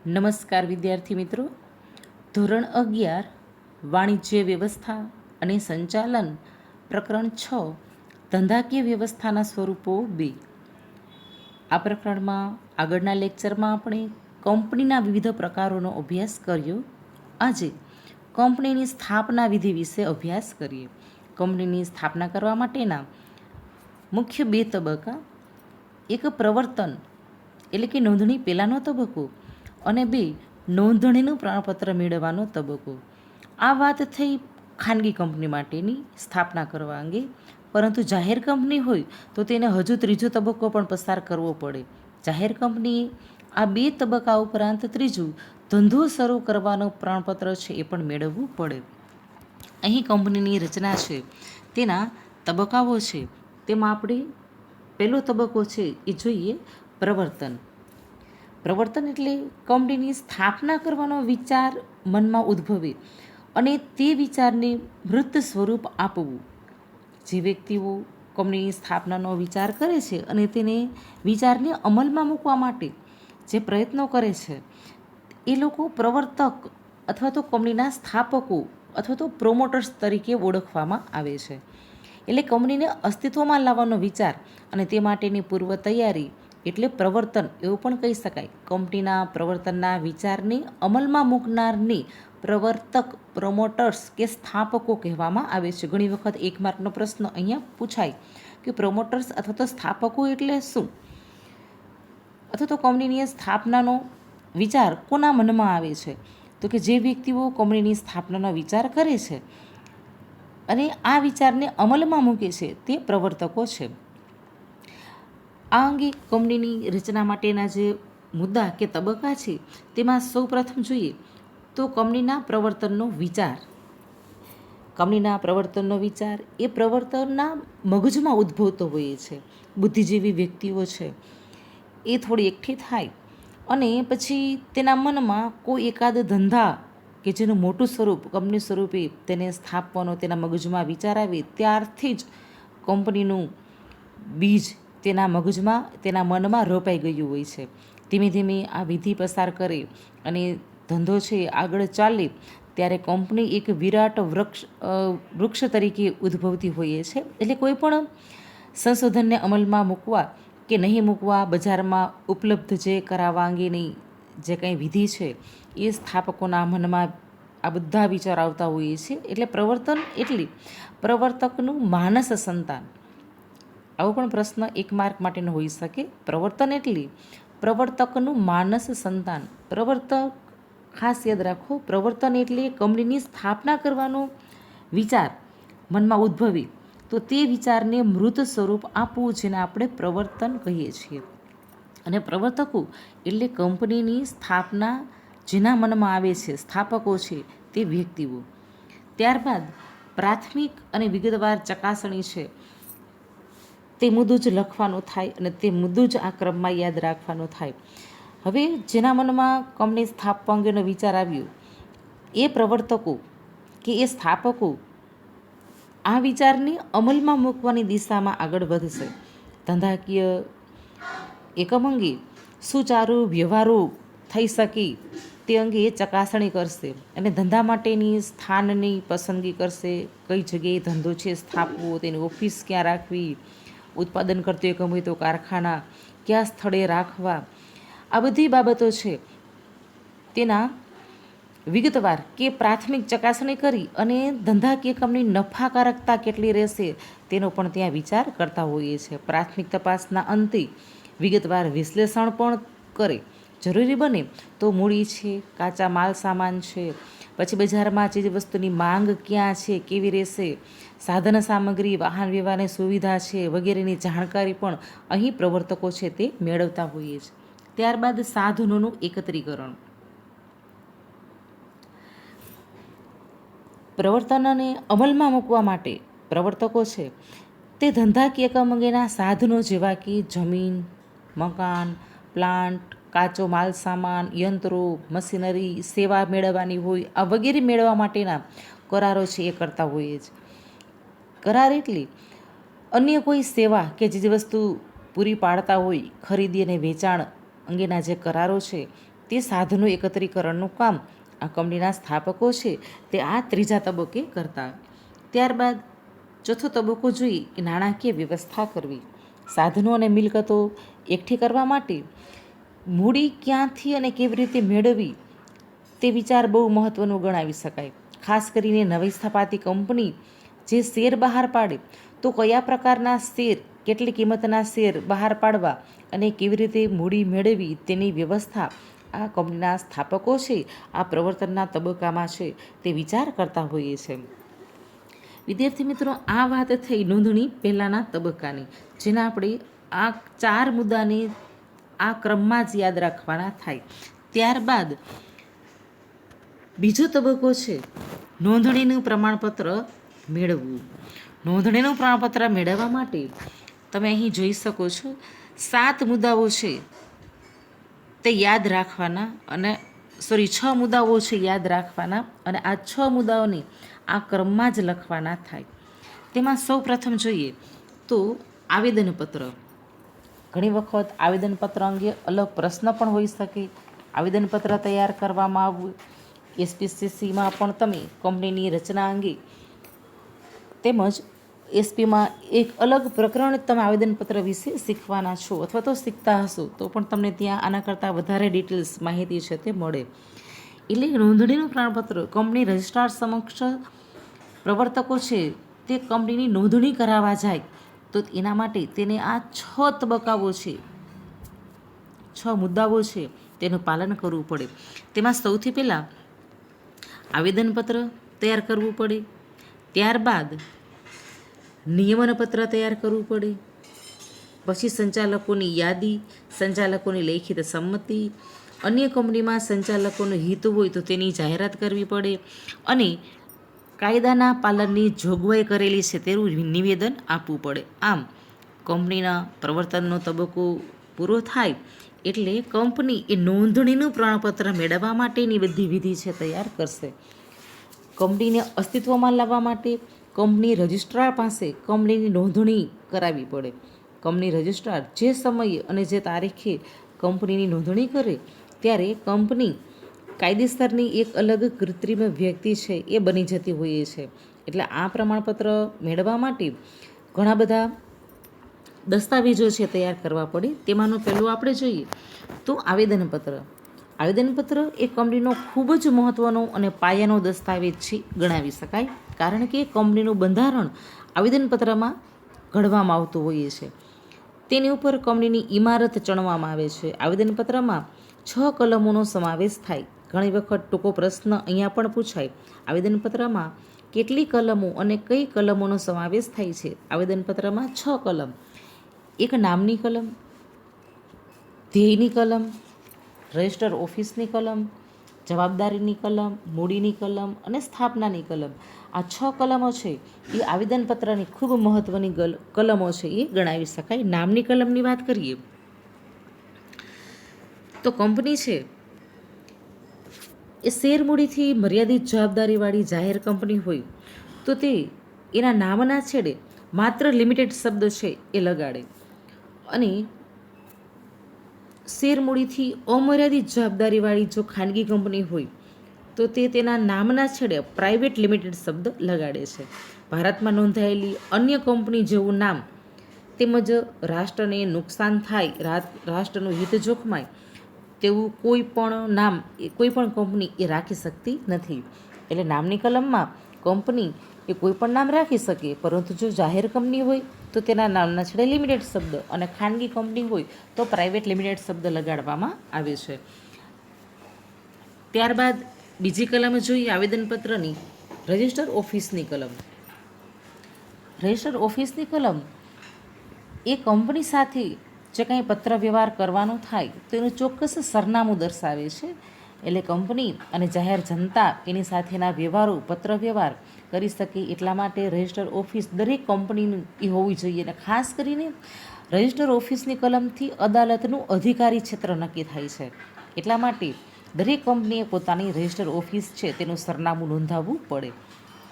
નમસ્કાર વિદ્યાર્થી મિત્રો. ધોરણ 11 વાણિજ્ય વ્યવસ્થા અને સંચાલન પ્રકરણ 6 ધંધાકીય વ્યવસ્થાના સ્વરૂપો 2. આ પ્રકરણમાં આગળના લેક્ચરમાં આપણે કંપનીના વિવિધ પ્રકારોનો અભ્યાસ કર્યો. આજે કંપનીની સ્થાપના વિધિ વિશે અભ્યાસ કરીએ. કંપનીની સ્થાપના કરવા માટેના મુખ્ય 2 તબક્કા, એક પ્રવર્તન એટલે કે નોંધણી પહેલાંનો તબક્કો અને 2 નોંધણીનું પ્રમાણપત્ર મેળવવાનો તબક્કો. આ વાત થઈ ખાનગી કંપની માટેની સ્થાપના કરવા અંગે. પરંતુ જાહેર કંપની હોય તો તેને હજુ ત્રીજો તબક્કો પણ પસાર કરવો પડે. જાહેર કંપનીએ આ 2 તબક્કા ઉપરાંત ત્રીજું ધંધો શરૂ કરવાનું પ્રમાણપત્ર છે એ પણ મેળવવું પડે. અહીં કંપનીની રચના છે, તેના તબક્કાઓ છે. તેમાં આપણે પહેલો તબક્કો છે એ જોઈએ, પ્રવર્તન. પ્રવર્તન એટલે કંપનીની સ્થાપના કરવાનો વિચાર મનમાં ઉદ્ભવે અને તે વિચારને મૂર્ત સ્વરૂપ આપવું. જે વ્યક્તિઓ કંપનીની સ્થાપનાનો વિચાર કરે છે અને તેને વિચારને અમલમાં મૂકવા માટે જે પ્રયત્નો કરે છે, એ લોકો પ્રવર્તક અથવા તો કંપનીના સ્થાપકો અથવા તો પ્રોમોટર્સ તરીકે ઓળખવામાં આવે છે. એટલે કંપનીને અસ્તિત્વમાં લાવવાનો વિચાર અને તે માટેની પૂર્વ તૈયારી એટલે પ્રવર્તન એવું પણ કહી શકાય. કંપનીના પ્રવર્તનના વિચારને અમલમાં મૂકનારને પ્રવર્તક, પ્રોમોટર્સ કે સ્થાપકો કહેવામાં આવે છે. ઘણી વખત 1 માર્કનો પ્રશ્ન અહીંયા પૂછાય કે પ્રોમોટર્સ અથવા તો સ્થાપકો એટલે શું, અથવા તો કંપનીની સ્થાપનાનો વિચાર કોના મનમાં આવે છે? તો કે જે વ્યક્તિઓ કંપનીની સ્થાપનાનો વિચાર કરે છે અને આ વિચારને અમલમાં મૂકે છે તે પ્રવર્તકો છે. આ અંગે કંપનીની રચના માટેના જે મુદ્દા કે તબક્કા છે તેમાં સૌ પ્રથમ જોઈએ તો કંપનીના પ્રવર્તનનો વિચાર. કંપનીના પ્રવર્તનનો વિચાર એ પ્રવર્તનના મગજમાં ઉદ્ભવતો હોય છે. બુદ્ધિજીવી વ્યક્તિઓ છે એ થોડી એકઠી થાય અને પછી તેના મનમાં કોઈ એકાદ ધંધા કે જેનું મોટું સ્વરૂપ કંપની સ્વરૂપે તેને સ્થાપવાનો તેના મગજમાં વિચાર આવે, ત્યારથી જ કંપનીનું બીજ તેના મગજમાં, તેના મનમાં રોપાઈ ગયું હોય છે. ધીમે ધીમે આ વિધિ પસાર કરે અને ધંધો છે આગળ ચાલે ત્યારે કંપની એક વિરાટ વૃક્ષ તરીકે ઉદ્ભવતી હોય છે. એટલે કોઈ પણ સંશોધનને અમલમાં મૂકવા કે નહીં મૂકવા, બજારમાં ઉપલબ્ધ જે કરાવવા અંગેની જે કંઈ વિધિ છે એ સ્થાપકોના મનમાં આ બધા વિચાર આવતા હોય છે. એટલે પ્રવર્તન એટલે પ્રવર્તકનું માનસ સંતાન. આવો પણ પ્રશ્ન 1 માર્ક માટેનો હોઈ શકે. પ્રવર્તન એટલે પ્રવર્તકનું માનસ સંતાન. પ્રવર્તક ખાસ યાદ રાખો, પ્રવર્તન એટલે કંપનીની સ્થાપના કરવાનો વિચાર મનમાં ઉદ્ભવે તો તે વિચારને મૂર્ત સ્વરૂપ આપવું, જેને આપણે પ્રવર્તન કહીએ છીએ. અને પ્રવર્તકો એટલે કંપનીની સ્થાપના જેના મનમાં આવે છે, સ્થાપકો છે તે વ્યક્તિઓ. ત્યારબાદ પ્રાથમિક અને વિગતવાર ચકાસણી છે તે મુદ્દું જ લખવાનું થાય અને તે મુદ્દું જ આ ક્રમમાં યાદ રાખવાનું થાય. હવે જેના મનમાં કંપની સ્થાપવા અંગેનો વિચાર આવ્યો એ પ્રવર્તકો કે એ સ્થાપકો આ વિચારને અમલમાં મૂકવાની દિશામાં આગળ વધશે. ધંધાકીય એકમ અંગે સુચારુ વ્યવહારો થઈ શકે તે અંગે ચકાસણી કરશે અને ધંધા માટેની સ્થાનની પસંદગી કરશે. કઈ જગ્યાએ ધંધો છે સ્થાપવો, તેની ઓફિસ ક્યાં રાખવી, ઉત્પાદન કરતું એકમ હોય તો કારખાના કયા સ્થળે રાખવા, આ બધી બાબતો છે તેના વિગતવાર કે પ્રાથમિક ચકાસણી કરી અને ધંધાકીય એકમની નફાકારકતા કેટલી રહેશે તેનો પણ ત્યાં વિચાર કરતા હોઈએ છે. પ્રાથમિક તપાસના અંતે વિગતવાર વિશ્લેષણ પણ કરે. જરૂરી બને તો મૂડી છે, કાચા માલ સામાન છે, પછી બજારમાં ચીજ વસ્તુની માંગ ક્યાં છે, કેવી રહેશે, સાધન સામગ્રી, વાહન વ્યવહારની સુવિધા છે વગેરેની જાણકારી પણ અહીં પ્રવર્તકો છે તે મેળવતા હોઈએ છે. ત્યારબાદ સાધનોનું એકત્રીકરણ. પ્રવર્તનને અમલમાં મૂકવા માટે પ્રવર્તકો છે તે ધંધાકીય એકમ અંગેના સાધનો જેવા કે જમીન, મકાન, પ્લાન્ટ, કાચો માલ સામાન, યંત્રો, મશીનરી, સેવા મેળવવાની હોય આ વગેરે મેળવવા માટેના કરારો છે એ કરતા હોઈએ છે. કરાર એટલે અન્ય કોઈ સેવા કે જે વસ્તુ પૂરી પાડતા હોય, ખરીદી અને વેચાણ અંગેના જે કરારો છે તે સાધનો એકત્રીકરણનું કામ આ કંપનીના સ્થાપકો છે તે આ ત્રીજા તબક્કે કરતા. ત્યારબાદ ચોથો તબક્કો જોઈએ કે નાણાકીય વ્યવસ્થા કરવી. સાધનો અને મિલકતો એકઠી કરવા માટે મૂડી ક્યાંથી અને કેવી રીતે મેળવવી તે વિચાર બહુ મહત્ત્વનો ગણાવી શકાય. ખાસ કરીને નવી સ્થાપાતી કંપની જે શેર બહાર પાડે તો કયા પ્રકારના શેર, કેટલી કિંમતના શેર બહાર પાડવા અને કેવી રીતે મૂડી મેળવવી તેની વ્યવસ્થા આ કંપનીના સ્થાપકો છે આ પ્રવર્તનના તબક્કામાં છે તે વિચાર કરતા હોઈએ છે. વિદ્યાર્થી મિત્રો, આ વાત થઈ નોંધણી પહેલાંના તબક્કાની, જેના આપણે આ 4 મુદ્દાને આ ક્રમમાં જ યાદ રાખવાના થાય. ત્યારબાદ બીજો તબક્કો છે નોંધણીનું પ્રમાણપત્ર મેળવવું. નોંધણીનું પ્રમાણપત્ર મેળવવા માટે તમે અહીં જોઈ શકો છો 7 મુદ્દાઓ છે તે યાદ રાખવાના અને 6 મુદ્દાઓ છે યાદ રાખવાના અને આ 6 મુદ્દાઓને આ ક્રમમાં જ લખવાના થાય. તેમાં સૌ પ્રથમ જોઈએ તો આવેદનપત્ર. ઘણી વખત આવેદનપત્ર અંગે અલગ પ્રશ્ન પણ હોઈ શકે. આવેદનપત્ર તૈયાર કરવામાં આવવું, એસપીસીસીમાં પણ તમે કંપનીની રચના અંગે તેમજ એસપીમાં એક અલગ પ્રકરણ તમે આવેદનપત્ર વિશે શીખવાના છો અથવા તો શીખતા હશો તો પણ તમને ત્યાં આના કરતાં વધારે ડિટેલ્સ માહિતી છે તે મળે. એટલે નોંધણીનું પ્રમાણપત્ર કંપની રજિસ્ટ્રાર સમક્ષ પ્રવર્તકો છે તે કંપનીની નોંધણી કરાવવા જાય તો એના માટે તેને આ 6 તબક્કાઓ છે, 6 મુદ્દાઓ છે તેનું પાલન કરવું પડે. તેમાં સૌથી પહેલાં આવેદનપત્ર તૈયાર કરવું પડે. ત્યારબાદ નિયમનપત્ર તૈયાર કરવું પડે. પછી સંચાલકોની યાદી, સંચાલકોની લેખિત સંમતિ, અન્ય કંપનીમાં સંચાલકોનું હિત હોય તો તેની જાહેરાત કરવી પડે અને કાયદાના પાલનની જોગવાઈ કરેલી છે તેવું નિવેદન આપવું પડે. આમ કંપનીના પ્રવર્તનનો તબક્કો પૂરો થાય એટલે કંપની એ નોંધણીનું પ્રમાણપત્ર મેળવવા માટેની બધી વિધિ છે તૈયાર કરશે. કંપનીને અસ્તિત્વમાં લાવવા માટે કંપની રજિસ્ટ્રાર પાસે કંપનીની નોંધણી કરાવવી પડે. કંપની રજિસ્ટ્રાર જે સમયે અને જે તારીખે કંપનીની નોંધણી કરે ત્યારે કંપની કાયદેસરની એક અલગ કૃત્રિમ વ્યક્તિ છે એ બની જતી હોઈએ છે. એટલે આ પ્રમાણપત્ર મેળવવા માટે ઘણા બધા દસ્તાવેજો છે તૈયાર કરવા પડે. તેમાંનું પહેલું આપણે જોઈએ તો આવેદનપત્ર. આવેદનપત્ર એ કંપનીનો ખૂબ જ મહત્ત્વનો અને પાયાનો દસ્તાવેજ છે ગણાવી શકાય, કારણ કે કંપનીનું બંધારણ આવેદનપત્રમાં ઘડવામાં આવતું હોઈએ છે. તેની ઉપર કંપનીની ઇમારત ચણવામાં આવે છે. આવેદનપત્રમાં 6 કલમોનો સમાવેશ થાય. ઘણી વખત ટૂંકો પ્રશ્ન અહીંયા પણ પૂછાય, આવેદનપત્રમાં કેટલી કલમો અને કઈ કલમોનો સમાવેશ થાય છે? આવેદનપત્રમાં 6 કલમ. એક નામની કલમ, ધ્યેયની કલમ, રજિસ્ટર ઓફિસની કલમ, જવાબદારીની કલમ, મૂડીની કલમ અને સ્થાપનાની કલમ. આ 6 કલમો છે એ આવેદનપત્રની ખૂબ મહત્ત્વની કલમો છે એ ગણાવી શકાય. નામની કલમની વાત કરીએ તો કંપની છે એ શેર મૂડીથી મર્યાદિત જવાબદારીવાળી જાહેર કંપની હોય તો તે એના નામના છેડે માત્ર લિમિટેડ શબ્દ છે એ લગાડે અને શેર મૂડીથી અમર્યાદિત જવાબદારીવાળી જો ખાનગી કંપની હોય તો તે તેના નામના છેડે પ્રાઇવેટ લિમિટેડ શબ્દ લગાડે છે. ભારતમાં નોંધાયેલી અન્ય કંપની જેવું નામ તેમજ રાષ્ટ્રને નુકસાન થાય, રાષ્ટ્રનું હિત જોખમાય તેવું કોઈ પણ નામ કોઈ પણ કંપની એ રાખી શકતી નથી. એટલે નામની કલમમાં કંપની એ કોઈ પણ નામ રાખી શકે, પરંતુ જો જાહેર કંપની હોય તો તેના નામના છેડે લિમિટેડ શબ્દ અને ખાનગી કંપની હોય તો પ્રાઇવેટ લિમિટેડ શબ્દ લગાડવામાં આવે છે. ત્યારબાદ બીજી કલમ જોઈએ આવેદનપત્રની, રજિસ્ટર ઓફિસની કલમ. રજિસ્ટર ઓફિસની કલમ એ કંપની સાથે જે કંઈ પત્ર વ્યવહાર કરવાનો થાય તો એનું ચોક્કસ સરનામું દર્શાવે છે. એટલે કંપની અને જાહેર જનતા એની સાથેના વ્યવહારો, પત્ર વ્યવહાર કરી શકે એટલા માટે રજિસ્ટર ઓફિસ દરેક કંપનીની હોવી જોઈએ. અને ખાસ કરીને રજિસ્ટર ઓફિસની કલમથી અદાલતનું અધિકારી ક્ષેત્ર નક્કી થાય છે. એટલા માટે દરેક કંપનીએ પોતાની રજિસ્ટર ઓફિસ છે તેનું સરનામું નોંધાવવું પડે.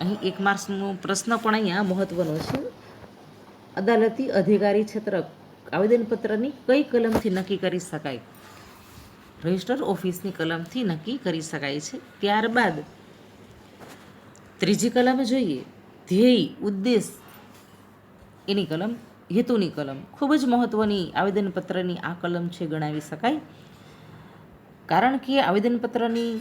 અહીં 1 માર્ક્સનો પ્રશ્ન પણ અહીંયા મહત્ત્વનો છે. અદાલતી અધિકારી ક્ષેત્ર આવેદનપત્રની કઈ કલમથી નક્કી કરી શકાય? રજિસ્ટર ઓફિસની કલમથી નક્કી કરી શકાય છે. ત્યારબાદ ત્રીજી કલમ જોઈએ, ધ્યેય ઉદ્દેશ એની કલમ, હેતુની કલમ. ખૂબ જ મહત્ત્વની આવેદનપત્રની આ કલમ છે ગણાવી શકાય, કારણ કે આવેદનપત્રની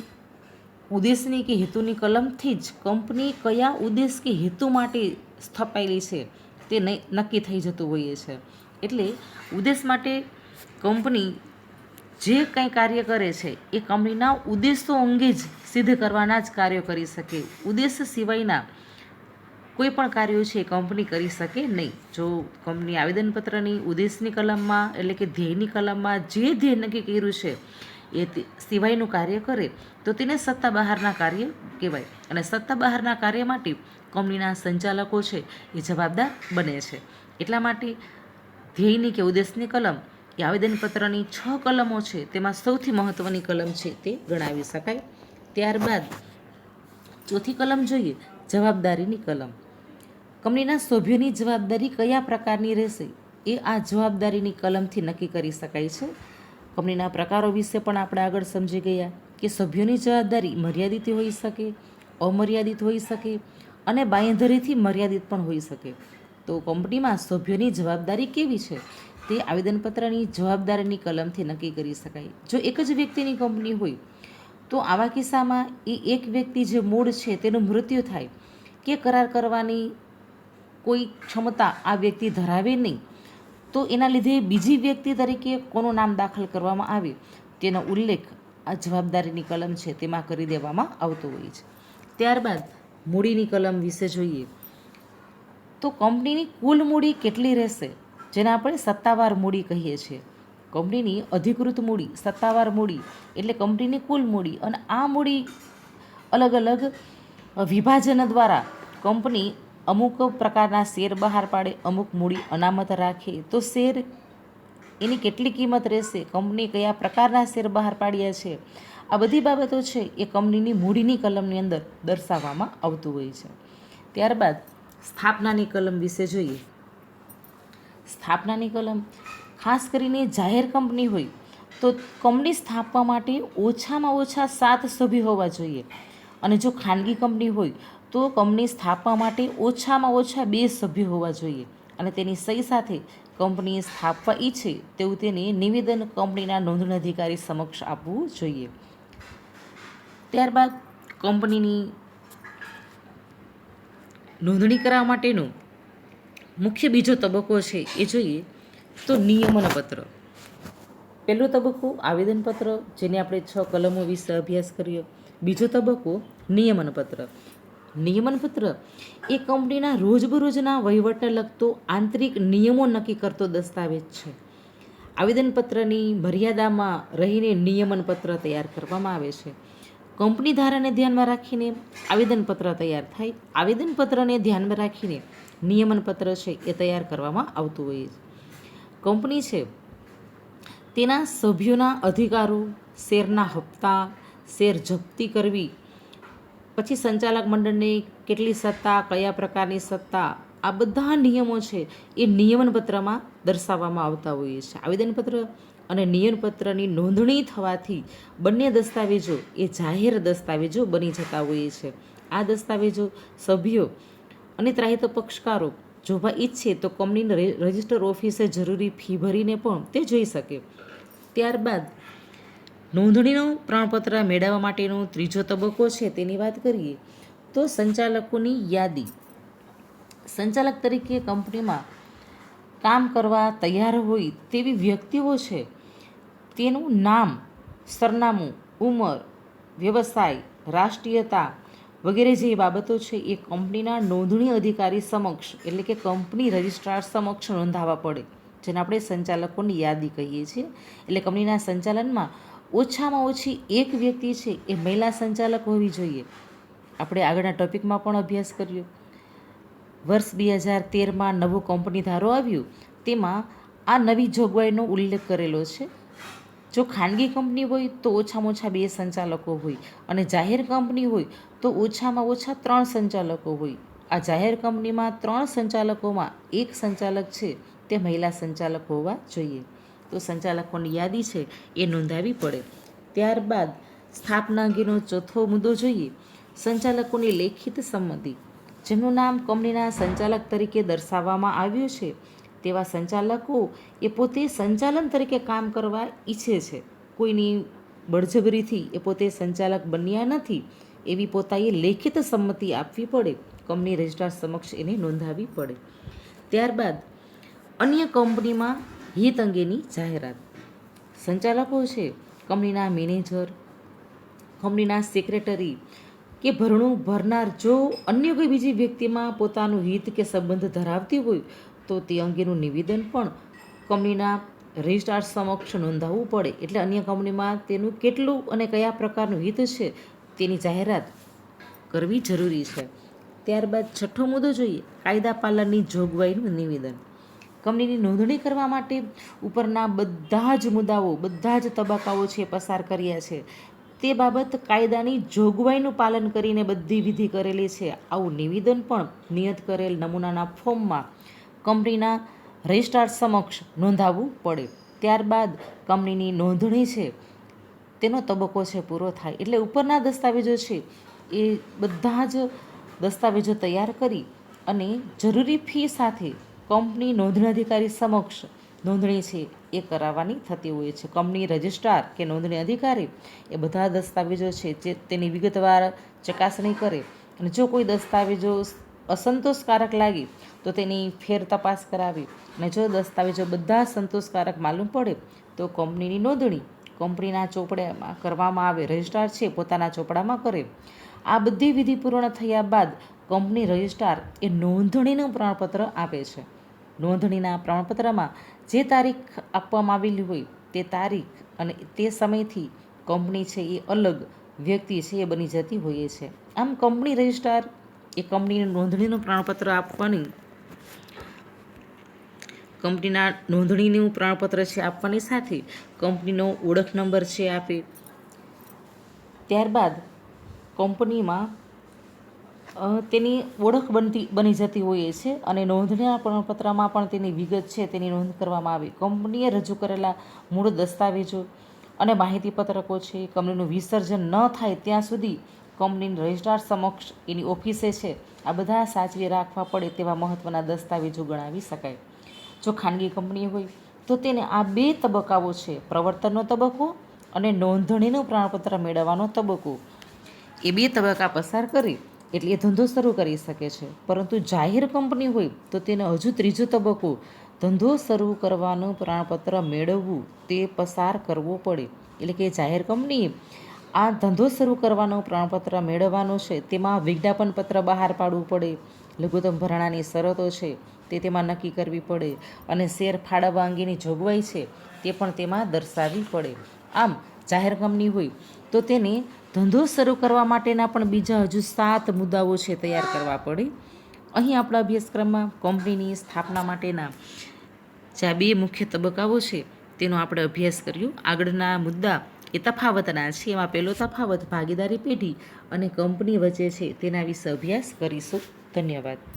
ઉદ્દેશની કે હેતુની કલમથી જ કંપની કયા ઉદ્દેશ કે હેતુ માટે સ્થપાયેલી છે તે નક્કી થઈ જતું હોઈએ છે. એટલે ઉદ્દેશ માટે કંપની જે કંઈ કાર્ય કરે છે એ કંપનીના ઉદ્દેશો અંગે જ સિદ્ધ કરવાના જ કાર્યો કરી શકે. ઉદ્દેશ સિવાયના કોઈ પણ કાર્યો છે એ કંપની કરી શકે નહીં. જો કંપની આવેદનપત્રની ઉદ્દેશની કલમમાં એટલે કે ધ્યેયની કલમમાં જે ધ્યેય નક્કી કર્યું છે એ સિવાયનું કાર્ય કરે તો તેને સત્તા બહારના કાર્ય કહેવાય. અને સત્તા બહારના કાર્ય માટે કંપનીના સંચાલકો છે એ જવાબદાર બને છે. એટલા માટે ધ્યેયની કે ઉદ્દેશની કલમ એ આવેદનપત્રની 6 કલમો છે તેમાં સૌથી મહત્ત્વની કલમ છે તે ગણાવી શકાય. ત્યારબાદ ચોથી કલમ જોઈએ, જવાબદારીની કલમ. કંપનીના સભ્યોની જવાબદારી કયા પ્રકારની રહેશે એ આ જવાબદારીની કલમથી નક્કી કરી શકાય છે. કંપનીના પ્રકારો વિશે પણ આપણે આગળ સમજી ગયા કે સભ્યોની જવાબદારી મર્યાદિત હોઈ શકે, અમર્યાદિત હોઈ શકે અને બાંયધરીથી મર્યાદિત પણ હોઈ શકે. તો કંપનીમાં સભ્યોની જવાબદારી કેવી છે તે આવેદનપત્રની જવાબદારીની કલમથી નક્કી કરી શકાય. જો એક જ વ્યક્તિની કંપની હોય તો આવા કિસ્સામાં એ એક વ્યક્તિ જે મૂળ છે તેનું મૃત્યુ થાય કે કરાર કરવાની કોઈ ક્ષમતા આ વ્યક્તિ ધરાવે નહીં તો એના લીધે બીજી વ્યક્તિ તરીકે કોનું નામ દાખલ કરવામાં આવે તેનો ઉલ્લેખ આ જવાબદારીની કલમ છે તેમાં કરી દેવામાં આવતો હોય છે. ત્યારબાદ મૂડીની કલમ વિશે જોઈએ તો કંપનીની કુલ મૂડી કેટલી રહેશે, જેને આપણે સત્તાવાર મૂડી કહીએ છીએ. કંપનીની અધિકૃત મૂડી, સત્તાવાર મૂડી એટલે કંપનીની કુલ મૂડી. અને આ મૂડી અલગ અલગ વિભાજન દ્વારા કંપની અમુક પ્રકારના શેર બહાર પાડે, અમુક મૂડી અનામત રાખે તો શેર એની કેટલી કિંમત રહેશે, કંપની કયા પ્રકારના શેર બહાર પાડ્યા છે, આ બધી બાબતો છે એ કંપનીની મૂડીની કલમની અંદર દર્શાવવામાં આવતું હોય છે. ત્યારબાદ સ્થાપનાની કલમ વિશે જોઈએ. સ્થાપનાની કલમ ખાસ કરીને જાહેર કંપની હોય તો કંપની સ્થાપવા માટે ઓછામાં ઓછા 7 સભ્યો હોવા જોઈએ. અને જો ખાનગી કંપની હોય તો કંપની સ્થાપવા માટે ઓછામાં ઓછા 2 સભ્યો હોવા જોઈએ. અને તેની સહી સાથે કંપની સ્થાપવા ઈચ્છે તેવું તેને નિવેદન કંપનીના નોંધણી અધિકારી સમક્ષ આપવું જોઈએ. ત્યારબાદ કંપનીની નોંધણી કરવા માટેનો મુખ્ય બીજો તબક્કો છે એ જોઈએ તો નિયમનપત્ર. પહેલો તબક્કો આવેદનપત્ર, જેને આપણે 6 કલમો વિશે અભ્યાસ કર્યો. બીજો તબક્કો નિયમનપત્ર. નિયમનપત્ર એ કંપનીના રોજબરોજના વહીવટને લગતો આંતરિક નિયમો નક્કી કરતો દસ્તાવેજ છે. આવેદનપત્રની મર્યાદામાં રહીને નિયમનપત્ર તૈયાર કરવામાં આવે છે. કંપની ધારાને ધ્યાનમાં રાખીને આવેદનપત્ર તૈયાર થાય. આવેદનપત્રને ધ્યાનમાં રાખીને નિયમનપત્ર છે એ તૈયાર કરવામાં આવતું હોય છે. કંપની છે તેના સભ્યોના અધિકારો, શેરના હપ્તા, શેર જપ્તી કરવી, પછી સંચાલક મંડળને કેટલી સત્તા, કયા પ્રકારની સત્તા, આ બધા નિયમો છે એ નિયમનપત્રમાં દર્શાવવામાં આવતા હોય છે. આવેદનપત્ર અને નિયમનપત્રની નોંધણી થવાથી બંને દસ્તાવેજો એ જાહેર દસ્તાવેજો બની જતા હોય છે. આ દસ્તાવેજો સભ્યો અને ત્રાહિત પક્ષકારો જોવા ઈચ્છે તો કંપનીના રજિસ્ટર ઓફિસે જરૂરી ફી ભરીને પણ તે જોઈ શકે. ત્યારબાદ નોંધણીનું પ્રમાણપત્ર મેળવવા માટેનો ત્રીજો તબક્કો છે તેની વાત કરીએ તો સંચાલકોની યાદી. સંચાલક તરીકે કંપનીમાં કામ કરવા તૈયાર હોય તેવી વ્યક્તિઓ છે તેનું નામ, સરનામું, ઉંમર, વ્યવસાય, રાષ્ટ્રીયતા વગેરે જે બાબતો છે એ કંપનીના નોંધણી અધિકારી સમક્ષ એટલે કે કંપની રજિસ્ટ્રાર સમક્ષ નોંધાવવા પડે, જેને આપણે સંચાલકોની યાદી કહીએ છીએ. એટલે કંપનીના સંચાલનમાં ઓછામાં ઓછી એક વ્યક્તિ છે એ મહિલા સંચાલક હોવી જોઈએ. આપણે આગળના ટોપિકમાં પણ અભ્યાસ કર્યો. વર્ષ 2013માં નવો કંપની ધારો આવ્યો તેમાં આ નવી જોગવાઈનો ઉલ્લેખ કરેલો છે. જો ખાનગી કંપની હોય તો ઓછામાં ઓછા 2 સંચાલકો હોય અને જાહેર કંપની હોય તો ઓછામાં ઓછા 3 સંચાલકો હોય. આ જાહેર કંપનીમાં 3 સંચાલકોમાં એક સંચાલક છે તે મહિલા સંચાલક હોવા જોઈએ. તો સંચાલકોની યાદી છે એ નોંધાવી પડે. ત્યારબાદ સ્થાપના અંગેનો ચોથો મુદ્દો જોઈએ. સંચાલકોની લેખિત સંમતિ. જેમનું નામ કંપનીના સંચાલક તરીકે દર્શાવવામાં આવ્યું છે તેવા સંચાલકો એ પોતે સંચાલન તરીકે કામ કરવા ઈચ્છે છે. કોઈની બળજબરીથી એ પોતે સંચાલક બન્યા નથી એવી પોતાએ લેખિત સંમતિ આપવી પડે. કંપની રજિસ્ટ્રાર સમક્ષ એને નોંધાવવી પડે. ત્યારબાદ અન્ય કંપનીમાં હિત અંગેની જાહેરાત. સંચાલકો છે, કંપનીના મેનેજર, કંપનીના સેક્રેટરી કે ભરણું ભરનાર જો અન્ય કોઈ બીજી વ્યક્તિમાં પોતાનું હિત કે સંબંધ ધરાવતી હોય તો તે અંગેનું નિવેદન પણ કંપનીના રજિસ્ટ્રાર સમક્ષ નોંધાવવું પડે. એટલે અન્ય કંપનીમાં તેનું કેટલું અને કયા પ્રકારનું હિત છે તેની જાહેરાત કરવી જરૂરી છે. ત્યારબાદ છઠ્ઠો મુદ્દો જોઈએ. કાયદા પાલનની જોગવાઈનું નિવેદન. કંપનીની નોંધણી કરવા માટે ઉપરના બધા જ મુદ્દાઓ, બધા જ તબક્કાઓ છે પસાર કર્યા છે. તે બાબત કાયદાની જોગવાઈનું પાલન કરીને બધી વિધિ કરેલી છે. આવું નિવેદન પણ નિયત કરેલ નમૂનાના ફોર્મમાં કંપનીના રજિસ્ટ્રાર સમક્ષ નોંધાવવું પડે. ત્યારબાદ કંપનીની નોંધણી છે તેનો તબક્કો છે પૂરો થાય. એટલે ઉપરના દસ્તાવેજો છે એ બધા જ દસ્તાવેજો તૈયાર કરી અને જરૂરી ફી સાથે કંપની નોંધણી અધિકારી સમક્ષ નોંધણી છે એ કરાવવાની થતી હોય છે. કંપની રજિસ્ટ્રાર કે નોંધણી અધિકારી એ બધા દસ્તાવેજો છે જે તેની વિગતવાર ચકાસણી કરે અને જો કોઈ દસ્તાવેજો અસંતોષકારક લાગે તો તેની ફેર તપાસ કરાવી અને જો દસ્તાવેજો બધા સંતોષકારક માલુમ પડે તો કંપનીની નોંધણી કંપનીના ચોપડામાં કરવામાં આવે. રજિસ્ટ્રાર છે પોતાના ચોપડામાં કરે. આ બધી વિધિ પૂર્ણ થયા બાદ કંપની રજિસ્ટ્રાર એ નોંધણીનું પ્રમાણપત્ર આપે છે. નોંધણીના પ્રમાણપત્રમાં જે તારીખ આપવામાં આવેલી હોય તે તારીખ અને તે સમયથી કંપની છે એ અલગ વ્યક્તિ છે એ બની જતી હોય છે. આમ કંપની રજિસ્ટ્રાર એ કંપનીનું નોંધણીનું પ્રમાણપત્ર આપવાની કંપનીના નોંધણીનું પ્રમાણપત્ર છે આપવાની સાથે કંપનીનો ઓળખ નંબર છે આપે. ત્યારબાદ કંપનીમાં તેની ઓળખ બની જતી હોય છે અને નોંધણીના પ્રમાણપત્રમાં પણ તેની વિગત છે તેની નોંધ કરવામાં આવે. કંપનીએ રજૂ કરેલા મૂળ દસ્તાવેજો અને માહિતીપત્રકો છે કંપનીનું વિસર્જન ન થાય ત્યાં સુધી કંપનીની રજિસ્ટ્રાર સમક્ષ એની ઓફિસે છે આ બધા સાચવી રાખવા પડે તેવા મહત્ત્વના દસ્તાવેજો ગણાવી શકાય. જો ખાનગી કંપની હોય તો તેને આ બે તબક્કાઓ છે, પ્રવર્તનનો તબક્કો અને નોંધણીનું પ્રમાણપત્ર મેળવવાનો તબક્કો, એ બે તબક્કા પસાર કરી એટલે એ ધંધો શરૂ કરી શકે છે. પરંતુ જાહેર કંપની હોય તો તેને હજુ ત્રીજો તબક્કો ધંધો શરૂ કરવાનું પ્રમાણપત્ર મેળવવું તે પસાર કરવો પડે. એટલે કે જાહેર કંપનીએ આ ધંધો શરૂ કરવાનું પ્રમાણપત્ર મેળવવાનું છે તેમાં વિજ્ઞાપન પત્ર બહાર પાડવું પડે, લઘુત્તમ ભરણાની શરતો છે તે તેમાં નક્કી કરવી પડે અને શેર ફાળવવા અંગેની જોગવાઈ છે તે પણ તેમાં દર્શાવવી પડે. આમ જાહેર કંપની હોય તો તેને ધંધો શરૂ કરવા માટેના પણ બીજા હજુ 7 મુદ્દાઓ છે તૈયાર કરવા પડે. અહીં આપણા અભ્યાસક્રમમાં કંપનીની સ્થાપના માટેના જે આ 2 મુખ્ય તબક્કાઓ છે તેનો આપણે અભ્યાસ કર્યો. આગળના મુદ્દા એ તફાવતના છે. એમાં પહેલો તફાવત ભાગીદારી પેઢી અને કંપની વચ્ચે છે તેના વિશે અભ્યાસ કરીશું. ધન્યવાદ.